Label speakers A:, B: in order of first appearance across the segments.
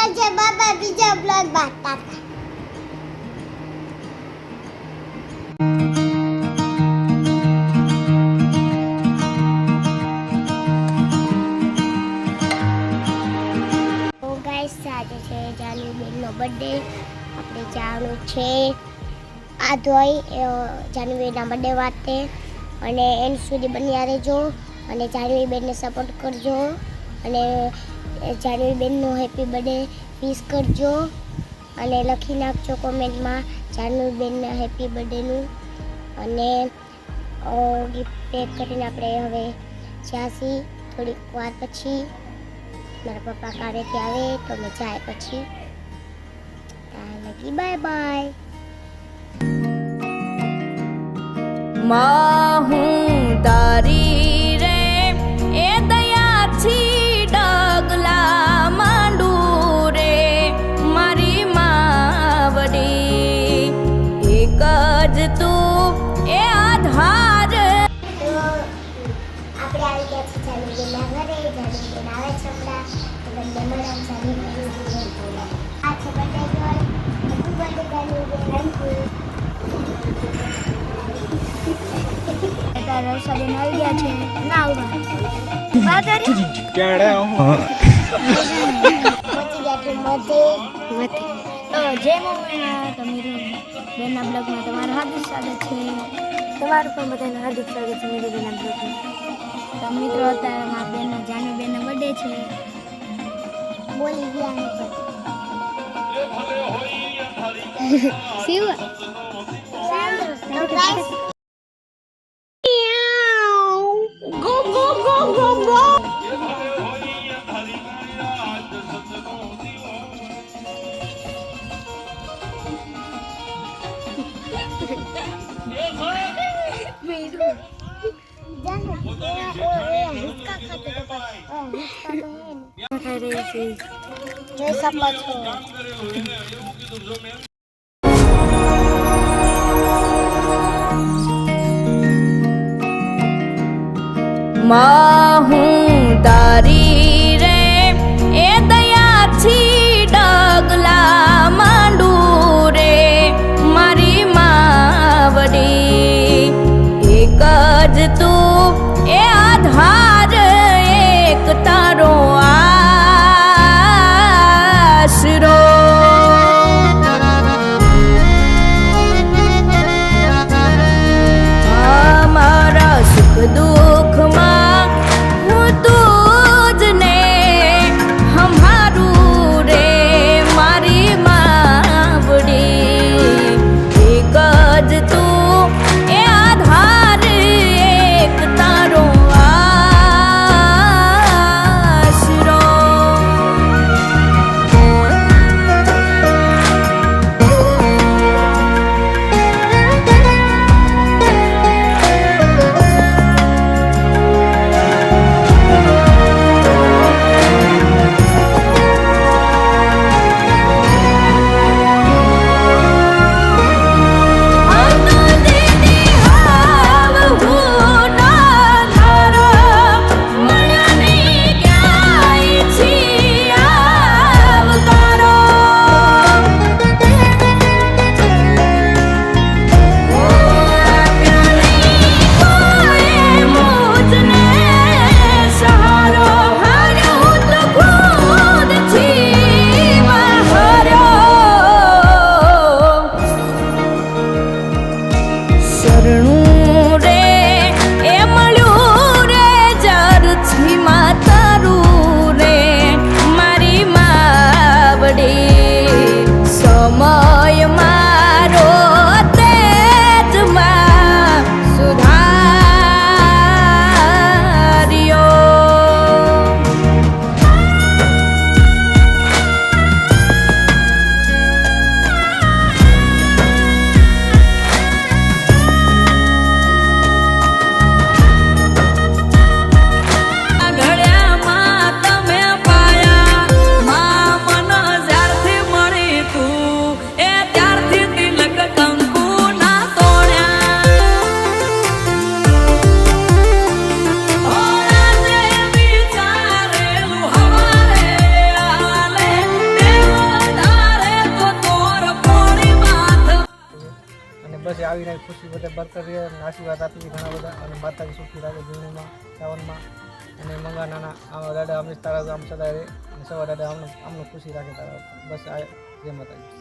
A: કરજે બાબા બીજા બ્લોગ બાતા તો ગાઈસ આજે છે જાનવીબેનનો બર્થડે આપણે જવાનું છે આ ધોઈ જાનવીબેનના બર્થડે વાતે અને એન્ડ સુધી બન્યા રહેજો અને જાનવીબેનને સપોર્ટ કરજો અને જાનવીબેનનો હેપી બર્થડે વિશ કરજો અને લખી નાખજો કોમેન્ટમાં જાનવીબેનને હેપી બર્થડેનું અને ગિફ્ટ પેક કરીને આપણે હવે જ્યાંથી થોડીક વાર પછી મારા પપ્પા કામેથી આવે તો મેં જાય પછી લગી બાય બાય
B: માં હું તારી રે એ દયાથી ડગલા માંડું રે મારી માવડી એક જ તું એ આધાર.
A: તો આપણે આવી ગયા છીએ જાનવીબેનના ઘરે. જાનવીબેન આવે છે હમણાં તો બંને મળામ જાનવીબેન આ છે birthday girl happy birthday Janviben રવસાબેન આવી ગયા છે ના આવવા પહોંચી ગયા છે મધે તો જય મમ્મી તમે બેનના બ્લોગમાં તમારું હાર્દિક સ્વાગત છે. તમારું પણ બધાનું હાર્દિક સ્વાગત છે મેરી બેનના બ્લોગમાં. તો મિત્રો અત્યારે મારા બેનનો જાનવીબેનનો બર્થડે છે. બોલી ગયા નથી Shiv Go, go, go, go, go!
B: માં હું તારી રે એ દયાથી ડગલા માંડું રે મારી માવડી એક જ તું એ આધાર એક તારો આશરો મારા સુખ દુઃખમાં હું તુજને હમારું રે મારી માવડી એક જ તું એ આધાર એક તારો આશરો.
C: આવીને ખુશી બધે બરકત રહે અને આશીર્વાદ આપી ઘણા બધા અને માતાજી સુખી રાખે જીવણીમાં શ્રાવણમાં અને મંગા નાના આમાં દાદા હંમેશા તારા આમ સદા રહે અને સવા દાદા આમને ખુશી રાખે તારા બસ આ જય માતાજી.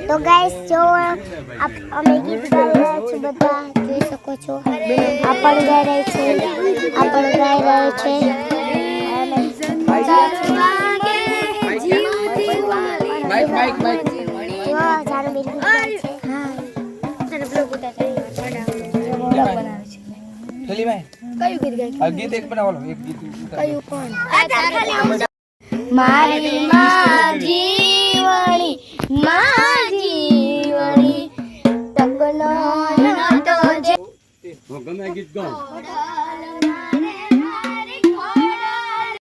A: તો ગાઈસ જો અમે ગીત ગાઈ રહ્યા છીએ બધા જોઈ શકો છો. આ પણ ગાઈ રહી છે, આ પણ ગાઈ રહ્યો છે. મારી માં જીવણી તકનો નતો જે
D: ગમે ગીત ગાઓ.
A: મારે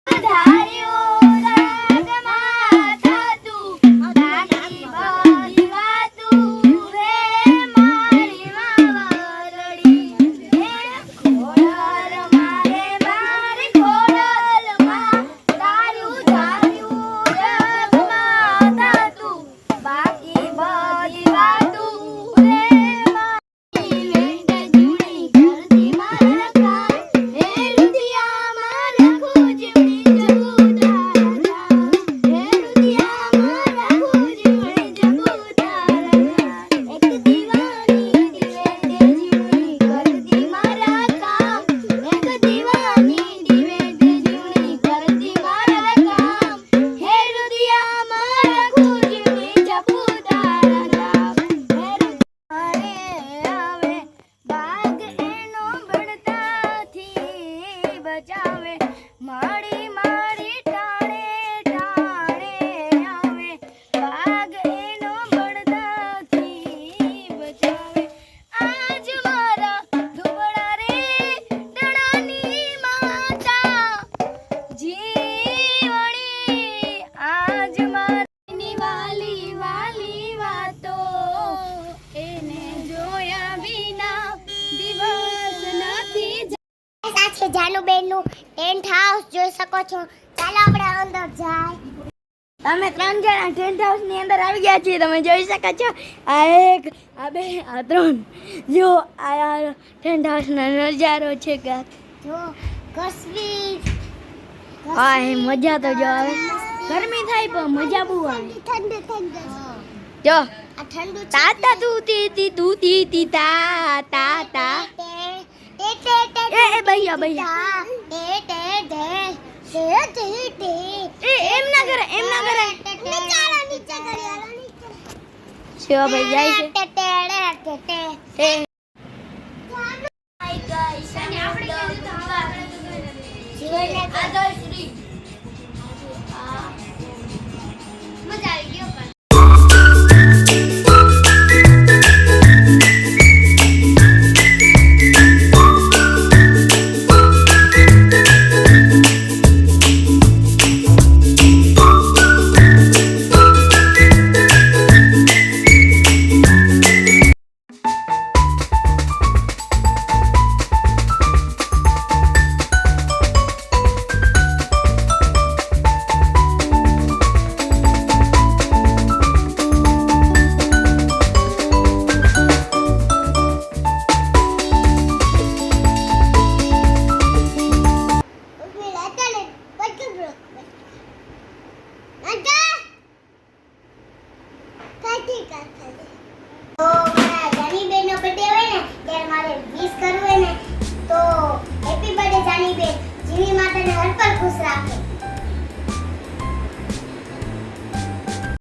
A: જાનુબેનનું ટેન્ટ હાઉસ જોઈ શકો છો. ચાલો આપણે અંદર જાય.
E: અમે 3 જણા ટેન્ટ હાઉસ ની અંદર આવી ગયા છીએ. તમે જોઈ શકો છો આ 1 આ 2 આ 3. જો આ ટેન્ટ હાઉસ નો નજારો છે કે
A: જો કશ્મીર
E: હા એ મજા તો જો આવે. ગરમી થાય પણ મજા બહુ આવે.
A: ઠંડ
E: જો
A: આ ઠંડુ છે.
E: તાતા તું તી તા તા તા એ ભૈયા ભૈયા એ એમ ના કરે
A: નીચે
E: શિવા ભાઈ જાય છે એ
A: તો હેપી બર્થડે જાનીબેન. જીવી માતાને હર પલ ખુશ રાખે.